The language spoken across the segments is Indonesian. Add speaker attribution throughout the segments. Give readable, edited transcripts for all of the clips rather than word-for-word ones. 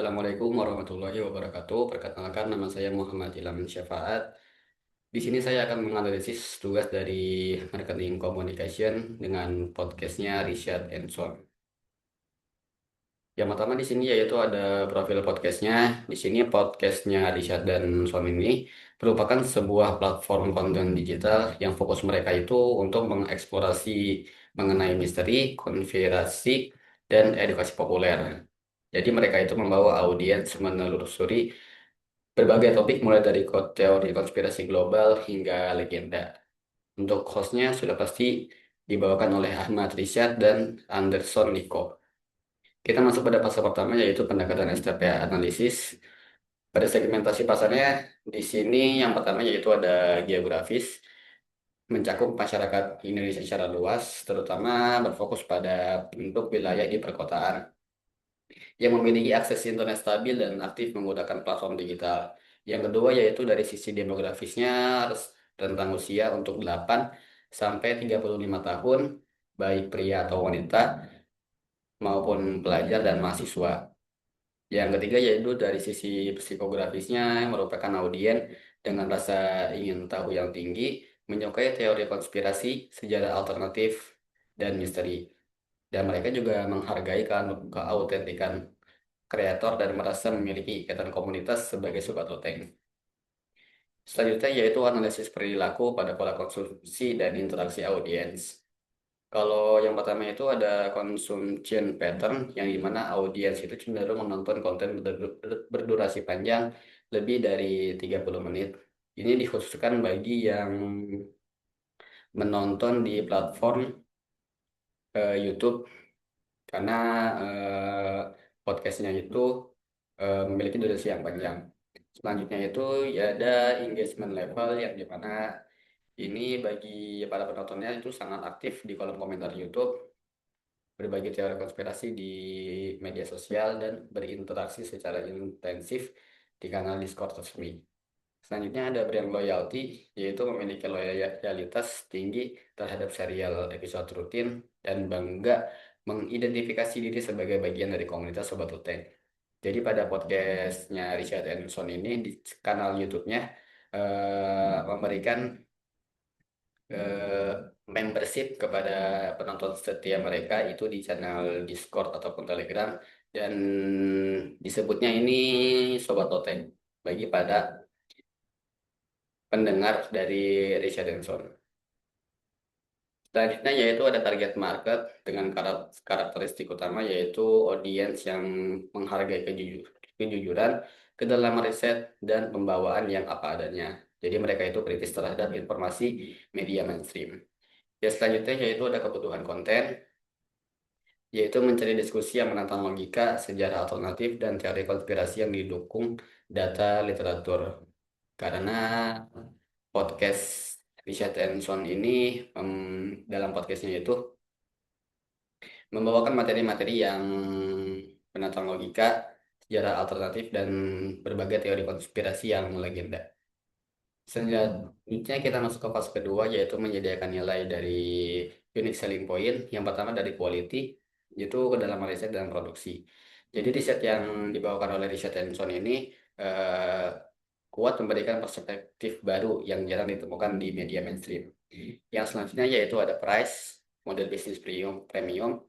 Speaker 1: Assalamualaikum warahmatullahi wabarakatuh. Perkenalkan, nama saya Muhammad Ilham Syafaat. Di sini saya akan menganalisis tugas dari marketing communication dengan podcastnya Richard Enson. Yang pertama di sini yaitu ada profil podcastnya. Di sini podcastnya Richard dan Son ini merupakan sebuah platform konten digital yang fokus mereka itu untuk mengeksplorasi mengenai misteri, konspirasi, dan edukasi populer. Jadi mereka itu membawa audiens menelusuri berbagai topik mulai dari teori konspirasi global hingga legenda. Untuk hostnya sudah pasti dibawakan oleh Ahmad Rishad dan Anderson Nico. Kita masuk pada fase pertama yaitu pendekatan STP analisis. Pada segmentasi pasarnya di sini yang pertama yaitu ada geografis, mencakup masyarakat Indonesia secara luas, terutama berfokus pada bentuk wilayah di perkotaan yang memiliki akses internet stabil dan aktif menggunakan platform digital. Yang kedua yaitu dari sisi demografisnya rentang usia untuk 8 sampai 35 tahun, baik pria atau wanita maupun pelajar dan mahasiswa. Yang ketiga yaitu dari sisi psikografisnya yang merupakan audiens dengan rasa ingin tahu yang tinggi, menyukai teori konspirasi, sejarah alternatif, dan misteri. Dan mereka juga menghargai keautentikan kreator dan merasa memiliki ikatan komunitas sebagai sobat loteng. Selanjutnya yaitu analisis perilaku pada pola konsumsi dan interaksi audiens. Kalau yang pertama itu ada consumption pattern yang dimana audiens itu cenderung menonton konten berdurasi panjang lebih dari 30 menit. Ini dikhususkan bagi yang menonton di platform YouTube karena podcastnya itu memiliki durasi yang panjang. Selanjutnya itu ya ada engagement level yang dimana ini bagi para penontonnya itu sangat aktif di kolom komentar YouTube, berbagi teori konspirasi di media sosial, dan berinteraksi secara intensif di kanal Discord resmi. Selanjutnya ada brand loyalty, yaitu memiliki loyalitas tinggi terhadap serial episode rutin dan bangga mengidentifikasi diri sebagai bagian dari komunitas Sobat Uteng. Jadi pada podcastnya Richard Edson ini di kanal YouTube-nya memberikan eh, membership kepada penonton setia mereka itu di channel Discord ataupun Telegram dan disebutnya ini Sobat Oteng bagi pada pendengar dari Richard Edson. Selanjutnya yaitu ada target market dengan karakteristik utama yaitu audiens yang menghargai kejujuran, kedalaman riset, dan pembawaan yang apa adanya. Jadi mereka itu kritis terhadap informasi media mainstream. Ya selanjutnya yaitu ada kebutuhan konten, yaitu mencari diskusi yang menantang logika, sejarah alternatif, dan teori konspirasi yang didukung data literatur. Karena podcast Richard Enson ini dalam podcastnya itu membawakan materi-materi yang menantang logika, sejarah alternatif, dan berbagai teori konspirasi yang legenda. Selanjutnya kita masuk ke fase kedua yaitu menyediakan nilai dari unique selling point. Yang pertama dari quality, yaitu kedalaman riset dan produksi. Jadi riset yang dibawakan oleh Richard Henson ini eh, kuat memberikan perspektif baru yang jarang ditemukan di media mainstream. Yang selanjutnya yaitu ada price, model bisnis premium.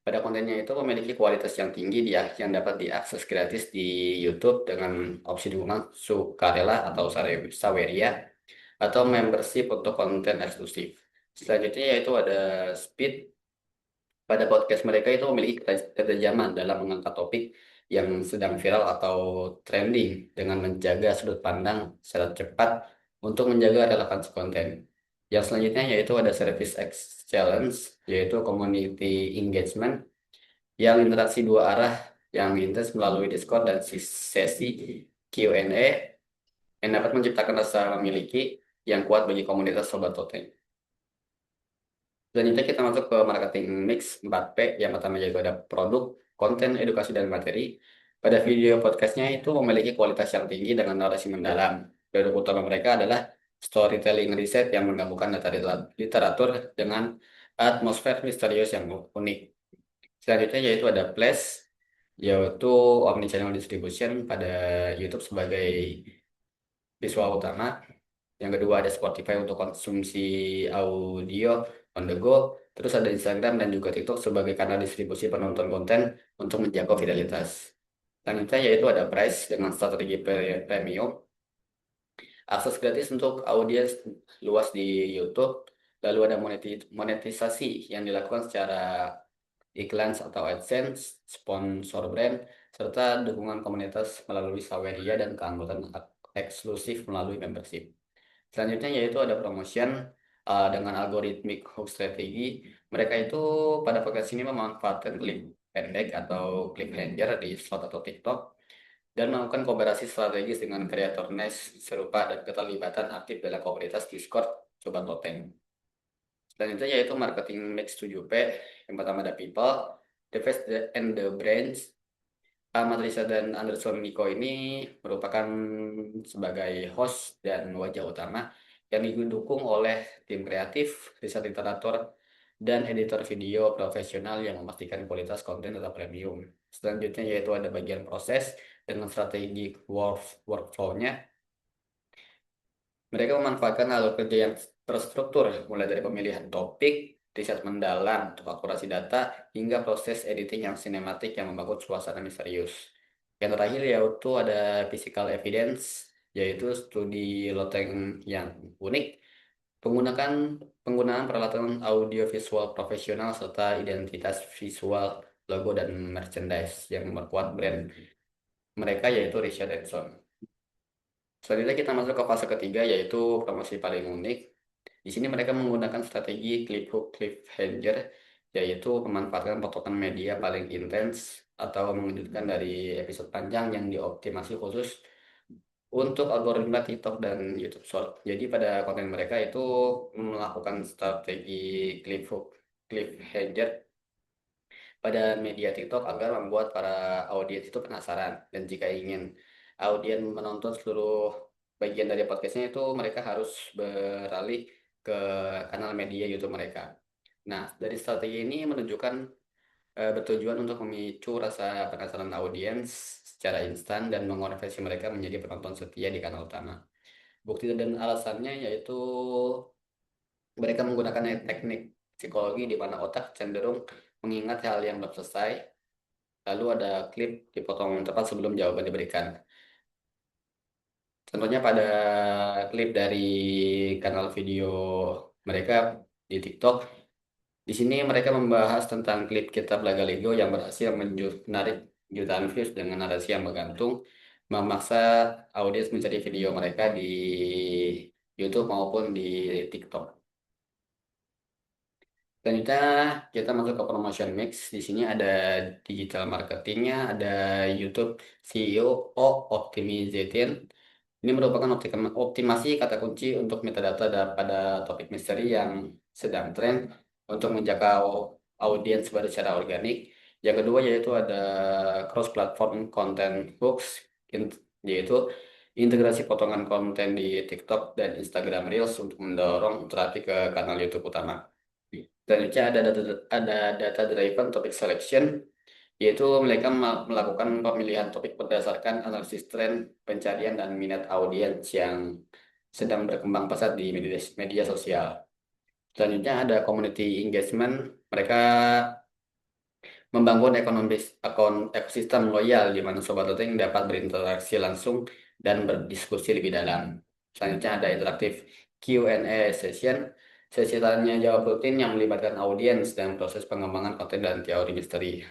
Speaker 1: Pada kontennya itu memiliki kualitas yang tinggi dia yang dapat diakses gratis di YouTube dengan opsi dukungan sukarela atau saweria atau membership untuk konten eksklusif. Selanjutnya yaitu ada speed. Pada podcast mereka itu memiliki ketajaman dalam mengangkat topik yang sedang viral atau trending dengan menjaga sudut pandang secara cepat untuk menjaga relevansi konten. Yang selanjutnya yaitu ada service excellence, yaitu community engagement yang interaksi dua arah yang intens melalui Discord dan sesi Q&A yang dapat menciptakan rasa memiliki yang kuat bagi komunitas Sobat Toteng. Selanjutnya kita masuk ke marketing mix 4P. Yang pertama yaitu ada produk, konten, edukasi, dan materi. Pada video podcastnya itu memiliki kualitas yang tinggi dengan narasi mendalam. Produk utama mereka adalah storytelling riset yang menggabungkan data literatur dengan atmosfer misterius yang unik. Selanjutnya yaitu ada Flash. yaitu omnichannel distribution pada YouTube sebagai visual utama. Yang kedua ada Spotify untuk konsumsi audio on the go. Terus ada Instagram dan juga TikTok sebagai kanal distribusi penonton konten untuk menjaga viralitas. Selanjutnya yaitu ada Price dengan strategi premium, akses gratis untuk audiens luas di YouTube. Lalu ada monetisasi yang dilakukan secara iklan atau AdSense, sponsor brand, serta dukungan komunitas melalui Saweria dan keanggotaan eksklusif melalui membership. Selanjutnya yaitu ada promotion dengan algoritmik hook strategi. Mereka itu pada podcast ini memanfaatkan klip pendek atau klip hanger di slot atau TikTok dan melakukan kolaborasi strategis dengan kreator niche serupa dan keterlibatan aktif dalam komunitas Discord Sobat Loteng. Selanjutnya yaitu marketing mix 7P. Yang pertama ada people, the face and the brands. Ahmad Risa dan Anderson Niko ini merupakan sebagai host dan wajah utama yang didukung oleh tim kreatif, riset literatur, dan editor video profesional yang memastikan kualitas konten tetap premium. Selanjutnya yaitu ada bagian proses dengan strategi workflow-nya. Mereka memanfaatkan alur kerja yang terstruktur, mulai dari pemilihan topik, riset mendalam untuk akurasi data, hingga proses editing yang sinematik yang membangun suasana misterius. Yang terakhir yaitu ada physical evidence, yaitu studi loteng yang unik, penggunaan penggunaan peralatan audiovisual profesional serta identitas visual, logo dan merchandise yang memperkuat brand mereka yaitu Richard Edson. Selanjutnya kita masuk ke fase ketiga yaitu promosi paling unik. Di sini mereka menggunakan strategi clip hook cliffhanger, yaitu memanfaatkan potongan media paling intens atau mengejutkan dari episode panjang yang dioptimasi khusus untuk algoritma TikTok dan YouTube Short. Jadi pada konten mereka itu melakukan strategi clip hook cliffhanger pada media TikTok agar membuat para audiens itu penasaran. Dan jika ingin audiens menonton seluruh bagian dari podcastnya itu mereka harus beralih ke kanal media YouTube mereka. Nah, dari strategi ini menunjukkan bertujuan untuk memicu rasa penasaran audiens secara instan dan mengonversi mereka menjadi penonton setia di kanal utama. Bukti dan alasannya yaitu mereka menggunakan teknik psikologi di mana otak cenderung mengingat hal yang belum selesai. Lalu ada klip dipotong tepat sebelum jawaban diberikan. Contohnya pada klip dari kanal video mereka di TikTok. Di sini mereka membahas tentang klip Kitab Laga Lego yang berhasil menarik jutaan views dengan narasi yang menggantung, memaksa audiens mencari video mereka di YouTube maupun di TikTok. Selanjutnya kita masuk ke promotion mix. Di sini ada digital marketingnya, ada YouTube CEO Optimization. Ini merupakan optimasi kata kunci untuk metadata pada topik misteri yang sedang tren untuk menjangkau audiens baru secara organik. Yang kedua yaitu ada cross-platform content hooks, yaitu integrasi potongan konten di TikTok dan Instagram Reels untuk mendorong traffic ke kanal YouTube utama. Selanjutnya ada data driven topic selection, yaitu mereka melakukan pemilihan topik berdasarkan analisis tren, pencarian, dan minat audiens yang sedang berkembang pesat di media sosial. Selanjutnya ada community engagement. Mereka membangun ekosistem loyal di mana sobat loteng dapat berinteraksi langsung dan berdiskusi lebih dalam. Selanjutnya ada interaktif Q&A session, sesi tanya jawab rutin yang melibatkan audiens dan proses pengembangan konten dan teori misteri.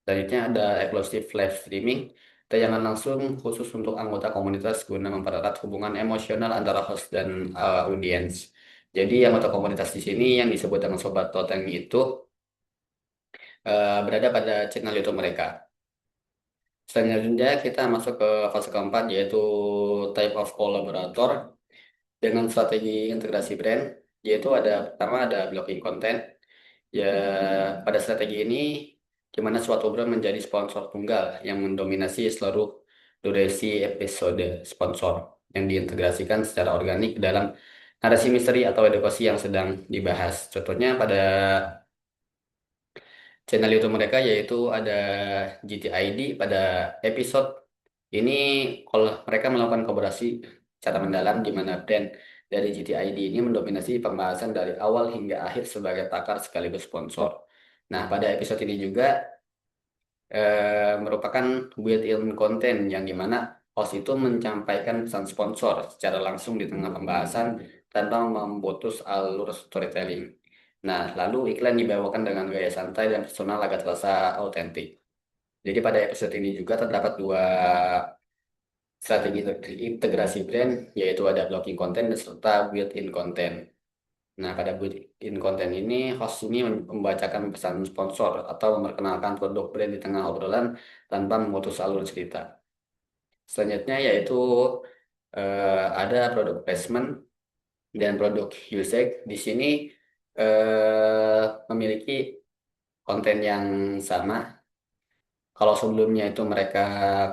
Speaker 1: Selanjutnya ada eksklusif live streaming, tayangan langsung khusus untuk anggota komunitas guna mempererat hubungan emosional antara host dan audiens. Jadi anggota komunitas di sini yang disebut dengan sobat loteng itu berada pada channel YouTube mereka. Selanjutnya kita masuk ke fase keempat yaitu type of collaborator dengan strategi integrasi brand, yaitu ada pertama ada blocking konten. Ya, pada strategi ini di mana suatu brand menjadi sponsor tunggal yang mendominasi seluruh durasi episode sponsor yang diintegrasikan secara organik dalam narasi misteri atau edukasi yang sedang dibahas. Contohnya pada Channel YouTube mereka yaitu ada GTID pada episode ini. Kalau mereka melakukan kolaborasi cara mendalam di mana brand dari GTID ini mendominasi pembahasan dari awal hingga akhir sebagai pakar sekaligus sponsor. Nah, pada episode ini juga merupakan built-in content yang dimana host itu menyampaikan pesan sponsor secara langsung di tengah pembahasan tanpa memutus alur storytelling. Nah, lalu iklan dibawakan dengan gaya santai dan personal agar terasa autentik. Jadi pada episode ini juga terdapat dua strategi integrasi brand, yaitu ada blocking content serta built-in content. Nah, pada built-in content ini, host ini membacakan pesan sponsor atau memperkenalkan produk brand di tengah obrolan tanpa memutus alur cerita. Selanjutnya yaitu ada produk placement dan produk usage. Di sini memiliki konten yang sama. Kalau sebelumnya itu mereka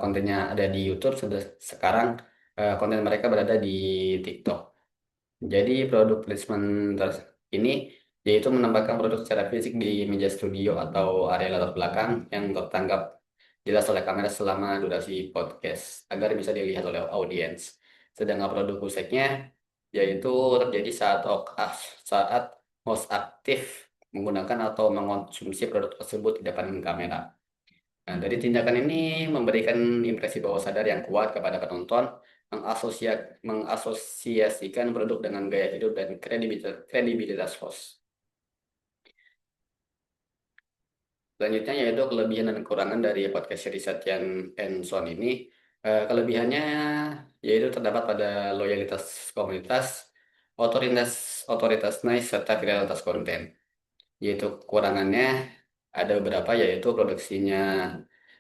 Speaker 1: kontennya ada di YouTube, sudah sekarang konten mereka berada di TikTok. Jadi produk placement ini yaitu menambahkan produk secara fisik di meja studio atau area latar belakang yang tertangkap jelas oleh kamera selama durasi podcast agar bisa dilihat oleh audiens. Sedangkan produk musiknya yaitu terjadi saat host aktif menggunakan atau mengonsumsi produk tersebut di depan kamera. Nah, dari tindakan ini memberikan impresi bawah sadar yang kuat kepada penonton, mengasosiasikan produk dengan gaya hidup dan kredibilitas host. Selanjutnya yaitu kelebihan dan kekurangan dari podcast Richard Jan Henson ini. Kelebihannya yaitu terdapat pada loyalitas komunitas, otoritas otoritas nice serta viralitas konten. Yaitu kekurangannya ada beberapa yaitu produksinya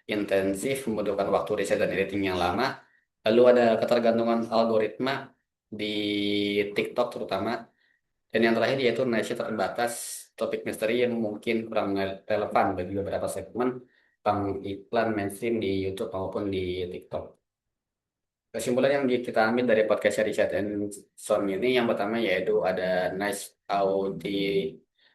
Speaker 1: intensif, membutuhkan waktu riset dan editing yang lama. Lalu ada ketergantungan algoritma di TikTok terutama. Dan yang terakhir yaitu niche terbatas, topik misteri yang mungkin kurang relevan bagi beberapa segmen iklan mainstream di YouTube maupun di TikTok. Kesimpulan yang kita ambil dari podcast Richard and Son ini yang pertama yaitu ada nice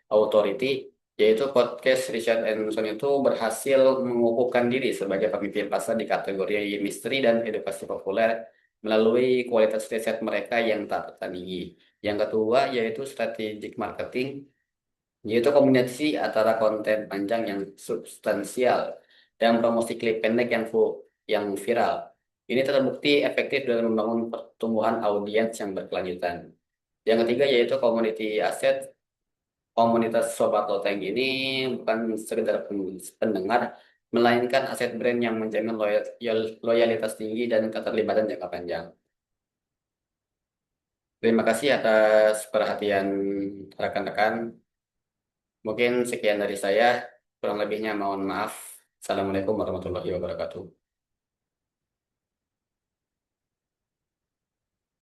Speaker 1: authority, yaitu podcast Richard and Son itu berhasil mengukuhkan diri sebagai pemimpin pasar di kategori misteri dan edukasi populer melalui kualitas riset mereka yang tak tertandingi. Yang kedua yaitu strategic marketing, yaitu kombinasi antara konten panjang yang substansial dan promosi klip pendek yang viral. Ini terbukti efektif dalam membangun pertumbuhan audiens yang berkelanjutan. Yang ketiga yaitu community asset. Komunitas Sobat Loteng ini bukan sekedar pendengar, melainkan aset brand yang menjamin loyalitas tinggi dan keterlibatan jangka panjang. Terima kasih atas perhatian rekan-rekan. Mungkin sekian dari saya, kurang lebihnya mohon maaf. Assalamualaikum warahmatullahi wabarakatuh.